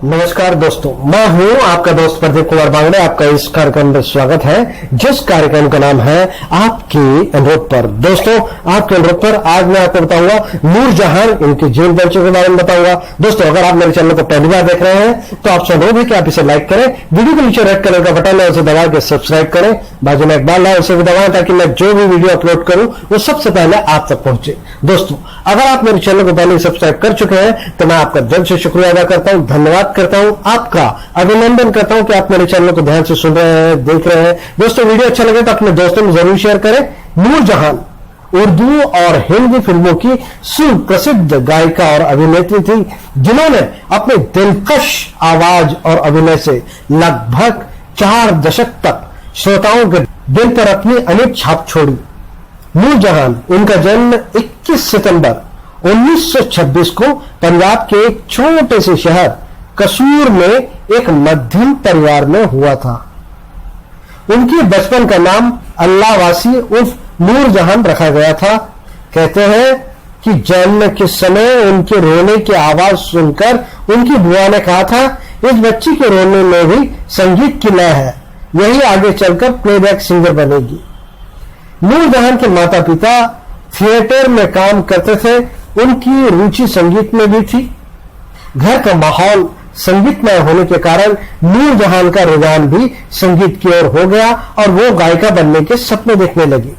नमस्कार दोस्तों, मैं हूं आपका दोस्त प्रदीप कुमार बांगड़े। आपका इस कार्यक्रम में स्वागत है, जिस कार्यक्रम का नाम है आपके अनुरोध पर। दोस्तों, आपके अनुरोध पर आज मैं आपको बताऊंगा नूरजहां, इनके जीवन परिचय के बारे में बताऊंगा। दोस्तों, अगर आप मेरे चैनल को पहली बार देख रहे हैं तो आपसे अनुरोध है कि आप इसे लाइक करें, वीडियो के नीचे रेड कलर का बटन है उसे दबा के सब्सक्राइब करें, बाजू में एक बेल है उसे भी दबाएं ताकि मैं जो भी वीडियो अपलोड करूं वो सबसे पहले आप तक पहुंचे। दोस्तों, अगर आप मेरे चैनल को पहले सब्सक्राइब कर चुके हैं तो मैं आपका दिल से शुक्रिया अदा करता हूं, धन्यवाद करता हूं, आपका अभिनंदन करता हूं कि आप मेरे चैनल को ध्यान से सुन रहे हैं, देख रहे हैं। दोस्तों, वीडियो अच्छा लगे तो अपने दोस्तों में जरूर शेयर करें। नूरजहां उर्दू और हिंदी फिल्मों की सुप्रसिद्ध गायिका और अभिनेत्री थी, जिन्होंने अपने दिलकश आवाज और अभिनय से लगभग 4 दशक तक श्रोताओं के दिल पर अपनी अमिट छाप छोड़ी। नूरजहां, उनका जन्म 21 सितंबर 1926 को पंजाब के एक छोटे से शहर कसूर में एक मध्यम परिवार में हुआ था। उनकी बचपन का नाम अल्लाहवासी उर्फ नूरजहां रखा गया था। कहते हैं कि जन्म के समय उनके रोने की आवाज सुनकर उनकी बुआ ने कहा था, इस बच्ची के रोने में भी संगीत की लय है, यही आगे चलकर प्लेबैक सिंगर बनेगी। नूरजहां के माता पिता थिएटर में काम करते थे, उनकी रुचि संगीत में भी थी। घर का माहौल संगीतमय होने के कारण नूरजहां का रुझान भी संगीत की ओर हो गया और वो गायिका बनने के सपने देखने लगी।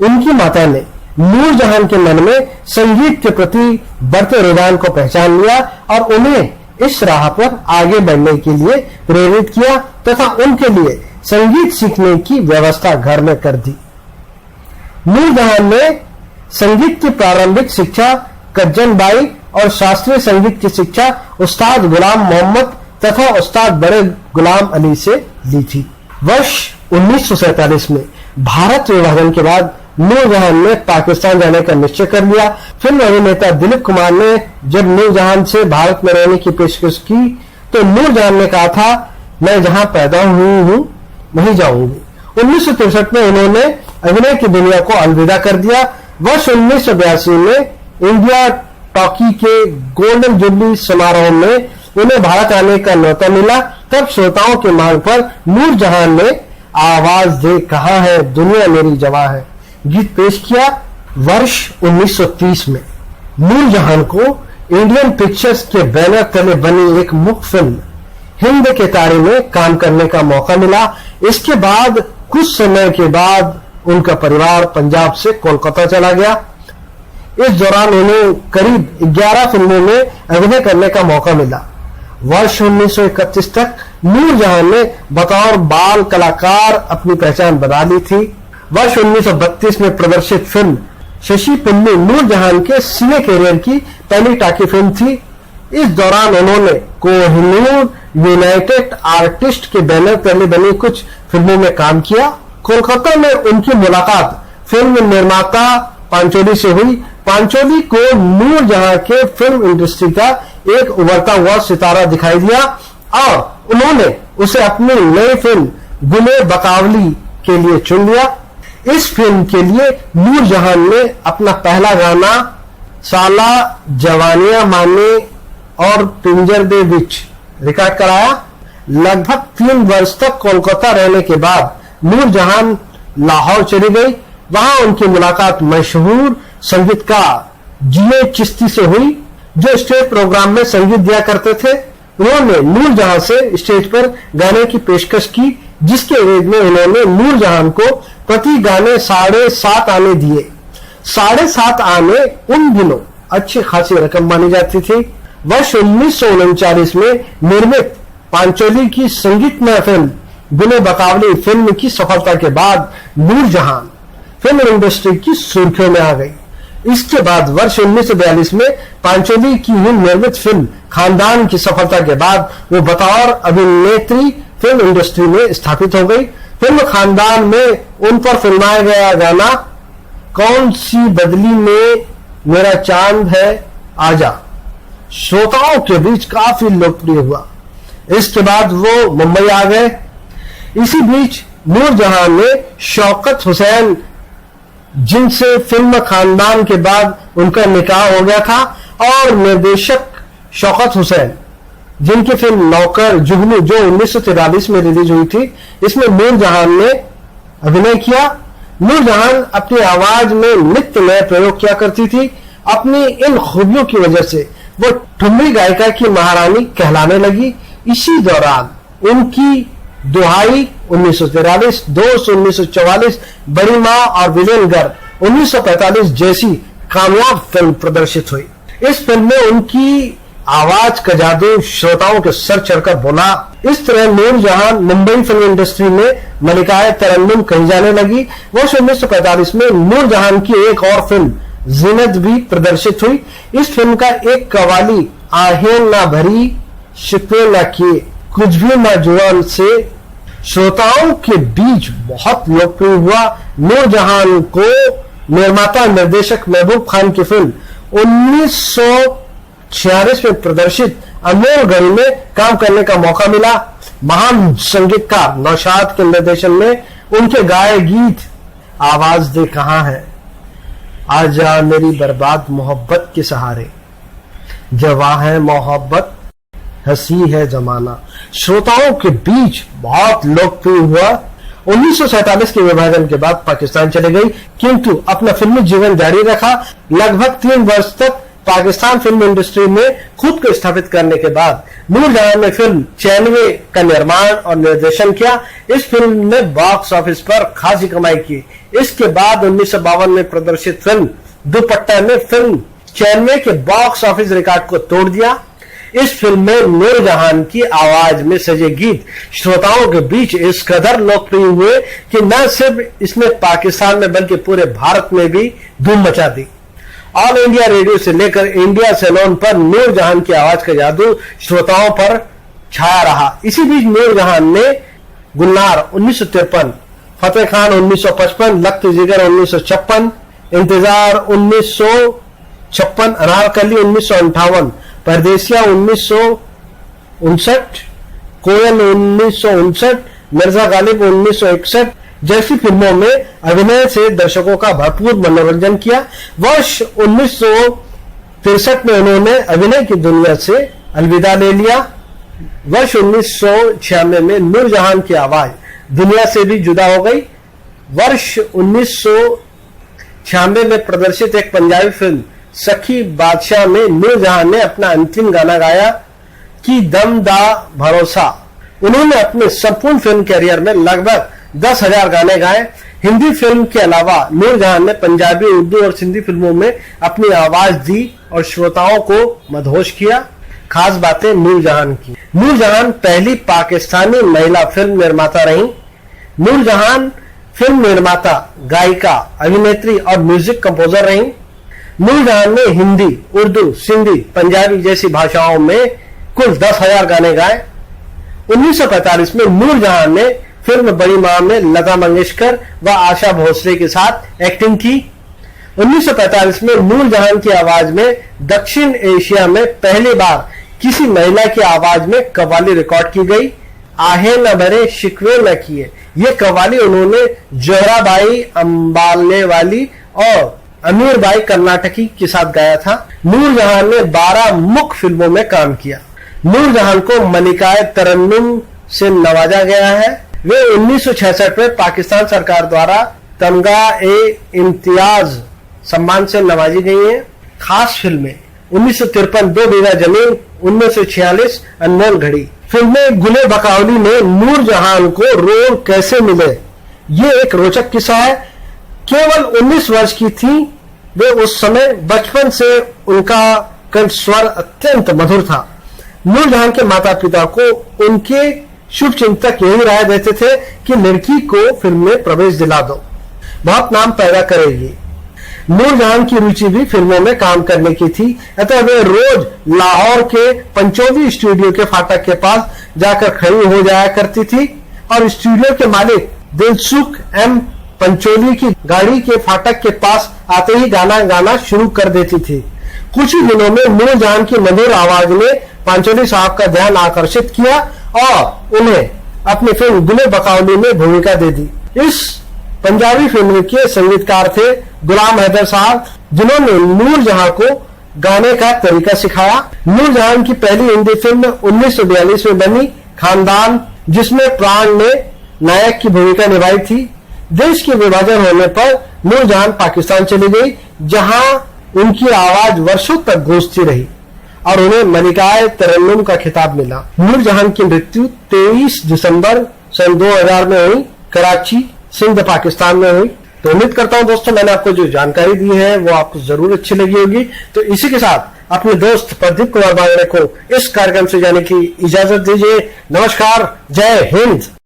उनकी माता ने नूरजहां के मन में संगीत के प्रति बढ़ते रुझान को पहचान लिया और उन्हें इस राह पर आगे बढ़ने के लिए प्रेरित किया तथा उनके लिए संगीत सीखने की व्यवस्था घर में कर दी। नूरजहां ने संगीत की प्रारंभिक शिक्षा कज्जन बाई और शास्त्रीय संगीत की शिक्षा उस्ताद गुलाम मोहम्मद तथा उस्ताद बड़े गुलाम अली से ली थी। वर्ष 1947 में भारत विभाजन के बाद नूरजहां ने पाकिस्तान जाने का निश्चय कर लिया। फिल्म अभिनेता दिलीप कुमार ने जब नूरजहां से भारत में रहने की पेशकश की तो नूरजहां ने कहा था, मैं जहां पैदा हुई हूं वहीं जाऊंगी। 1963 में उन्होंने अभिनय की दुनिया को अलविदा कर दिया। वर्ष 1982 में इंडिया टॉकी के गोल्डन जुबली समारोह में उन्हें भारत आने का न्योता मिला। तब श्रोताओं की मांग पर नूरजहां ने आवाज दे कहा है दुनिया मेरी जवां है गीत पेश किया। वर्ष 1930 में नूरजहां को इंडियन पिक्चर्स के बैनर तले बनी एक मुख्य फिल्म हिंद के तारे में काम करने का मौका मिला। इसके बाद कुछ समय के बाद उनका परिवार पंजाब से कोलकाता चला गया। इस दौरान उन्हें करीब 11 फिल्मों में अभिनय करने का मौका मिला। वर्ष 1931 तक नूरजहां ने बतौर बाल कलाकार अपनी पहचान बना ली थी। वर्ष 1932 में प्रदर्शित फिल्म शशि पुन्नी नूरजहां के सिने करियर की पहली टाकी फिल्म थी। इस दौरान उन्होंने कोहिनूर यूनाइटेड आर्टिस्ट के बैनर तले बनी कुछ फिल्मों में काम किया। कोलकाता में उनकी मुलाकात फिल्म निर्माता पांचोली से हुई। पांचोली को नूरजहां के फिल्म इंडस्ट्री का एक उभरता हुआ सितारा दिखाई दिया और उन्होंने उसे अपनी नई फिल्म गुले बकावली के लिए चुन लिया। इस फिल्म के लिए नूरजहां ने अपना पहला गाना साला जवानियां माने और पिंजर दे विच रिकॉर्ड कराया। लगभग 3 वर्ष तक कोलकाता रहने के बाद नूरजहां लाहौर चली गई। वहां उनकी मुलाकात मशहूर संगीतकार जीए चिश्ती से हुई, जो स्टेज प्रोग्राम में संगीत दिया करते थे। उन्होंने नूरजहां से स्टेज पर गाने की पेशकश की, जिसके एवज में उन्होंने नूरजहां को प्रति गाने 7.5 आने दिए। 7.5 आने उन दिनों अच्छी खासी रकम मानी जाती थी। वर्ष 1939 में निर्मित पांचोली की संगीतमय फिल्म गुले बकावली फिल्म की सफलता के बाद नूरजहां फिल्म इंडस्ट्री की सुर्खियों में आ गई। इसके बाद वर्ष 1942 में पांचोली की ही निर्मित फिल्म खानदान की सफलता के बाद वो बतौर अभिनेत्री फिल्म इंडस्ट्री में स्थापित हो गई। फिल्म खानदान में उन पर फिल्माया गया गाना कौन सी बदली में मेरा चांद है आजा श्रोताओं के बीच काफी लोकप्रिय हुआ। इसके बाद वो मुंबई आ गए। इसी बीच नूरजहां ने शौकत हुसैन, जिनसे फिल्म खानदान के बाद उनका निकाह हो गया था, और निर्देशक शौकत हुसैन जिनकी फिल्म नौकर जुगनू जो 1943 में रिलीज हुई थी, इसमें नूरजहान ने अभिनय किया। नूरजहान अपनी आवाज में नित्य नए प्रयोग किया करती थी। अपनी इन खूबियों की वजह से वो ठुमरी गायिका की महारानी कहलाने लगी। इसी दौरान उनकी दुहाई 1943, दोस्त 1944, बड़ी मां और विजयनगर 1945 जैसी कामयाब फिल्म प्रदर्शित हुई। इस फिल्म में उनकी आवाज का जादू श्रोताओं के सर चढ़कर बोला। इस तरह नूरजहां मुंबई फिल्म इंडस्ट्री में मलिकाए तरन्नुम कही जाने लगी। वर्ष 1945 में नूरजहां की एक और फिल्म जीनत भी प्रदर्शित हुई। इस फिल्म का एक कवाली आहें ना भरी शिकवे ना किए कुछ भी ना जुबान से श्रोताओं के बीच बहुत लोकप्रिय हुआ। नूरजहां को निर्माता निर्देशक महबूब खान की फिल्म 1946 में प्रदर्शित अनमोल घड़ी में काम करने का मौका मिला। महान संगीतकार नौशाद के निर्देशन में उनके गाए गीत आवाज दे कहां है, आजा मेरी बर्बाद मोहब्बत के सहारे, जवा है मोहब्बत हंसी है जमाना, श्रोताओं के बीच बहुत लोकप्रिय हुआ। 1947 के विभाजन के बाद पाकिस्तान चले गई, किंतु अपना फिल्मी जीवन जारी रखा। लगभग 3 वर्ष तक पाकिस्तान फिल्म इंडस्ट्री में खुद को स्थापित करने के बाद नूरजहां ने फिल्म 96 का निर्माण और निर्देशन किया। इस फिल्म ने बॉक्स ऑफिस पर खासी कमाई की। इसके बाद 1952 में प्रदर्शित फिल्म दुपट्टा ने फिल्म 96 के बॉक्स ऑफिस रिकॉर्ड को तोड़ दिया। इस फिल्म में नूरजहां की आवाज में सजे गीत श्रोताओं के बीच इस कदर लोकप्रिय हुए कि न सिर्फ इसने पाकिस्तान में बल्कि पूरे भारत में भी धूम मचा दी। ऑल इंडिया रेडियो से लेकर इंडिया सैलोन पर नूरजहां की आवाज का जादू श्रोताओं पर छाया रहा। इसी बीच नूरजहां ने गुलनार 1953, फतेह खान 1955, लख्त जिगर 1956, इंतजार 1956, अनारकली 1958, परदेसिया 1959, कोयल 1959, मिर्जा गालिब 1961 जैसी फिल्मों में अभिनय से दर्शकों का भरपूर मनोरंजन किया। वर्ष 1963 में उन्होंने अभिनय की दुनिया से अलविदा ले लिया। वर्ष 1996 में नूरजहां की आवाज दुनिया से भी जुदा हो गई। वर्ष 1996 में प्रदर्शित एक पंजाबी फिल्म सखी बादशाह में नूरजहां ने अपना अंतिम गाना गाया कि दम दा भरोसा। उन्होंने अपने संपूर्ण फिल्म कैरियर में लगभग 10,000 गाने गाए। हिंदी फिल्म के अलावा नूरजहां ने पंजाबी, उर्दू और सिंधी फिल्मों में अपनी आवाज दी और श्रोताओं को मदहोश किया। खास बातें नूरजहां की। नूरजहां पहली पाकिस्तानी महिला फिल्म निर्माता रही। नूरजहां फिल्म निर्माता, गायिका, अभिनेत्री और म्यूजिक कंपोजर रही। नूरजहां ने हिंदी, उर्दू, सिंधी, पंजाबी जैसी भाषाओं में कुल 10,000 गाने गाए। 1945 में नूरजहां ने फिल्म बड़ी मां में लता मंगेशकर व आशा भोसले के साथ एक्टिंग की। 1945 में नूरजहां की आवाज में दक्षिण एशिया में पहली बार किसी महिला की आवाज में कव्वाली रिकॉर्ड की गई। आहें न भरे शिकवे न किए, ये कव्वाली उन्होंने जोहराबाई अंबालेवाली और अमीरबाई कर्नाटकी के साथ गाया था। नूरजहां ने 12 मुख्य फिल्मों में काम किया। नूरजहां को मलिकाए तरन्नुम से नवाजा गया है। वे 1966 में पाकिस्तान सरकार द्वारा तमगा-ए-इम्तियाज सम्मान से नवाजी गई हैं। खास फिल्में 1953 2 बीघा जमीन, 1946 अनमोल घड़ी। फिल्में गुले बकावली में नूरजहां को रोल कैसे मिले, ये एक रोचक किस्सा है। केवल 19 वर्ष की थी वे उस समय। बचपन से उनका कंठ स्वर अत्यंत मधुर था। नूरजहां के माता पिता को उनके शुभ चिंतक यही राय देते थे कि लड़की को फिल्म में प्रवेश दिला दो, बहुत नाम पैदा करेगी। नूरजहां की रुचि भी फिल्मों में काम करने की थी, अतः वे रोज लाहौर के पंचोली स्टूडियो के फाटक के पास जाकर खड़ी हो जाया करती थी और स्टूडियो के मालिक दिलसुख एम पंचोली की गाड़ी के फाटक के पास आते ही गाना गाना शुरू कर देती थी। कुछ ही दिनों में नूरजहां की मधुर आवाज ने पंचोली साहब का ध्यान आकर्षित किया और उन्हें अपनी फिल्म गुले बकावली में भूमिका दे दी। इस पंजाबी फिल्म के संगीतकार थे गुलाम हैदर साहब, जिन्होंने नूरजहां को गाने का तरीका सिखाया। नूरजहां की पहली हिंदी फिल्म 1942 में बनी खानदान, जिसमें प्राण ने नायक की भूमिका निभाई थी। देश के विभाजन होने पर नूरजहां पाकिस्तान चली गई, जहां उनकी आवाज वर्षों तक गूंजती रही और उन्हें मलिकाए तरन्नुम का खिताब मिला। नूरजहां की मृत्यु 23 दिसंबर सन 2000 में हुई, कराची, सिंध, पाकिस्तान में हुई। तो उम्मीद करता हूं दोस्तों, मैंने आपको जो जानकारी दी है वो आपको जरूर अच्छी लगी होगी। तो इसी के साथ अपने दोस्त प्रदीप कुमार बांगड़े को इस कार्यक्रम से जाने की इजाजत दीजिए। नमस्कार, जय हिंद।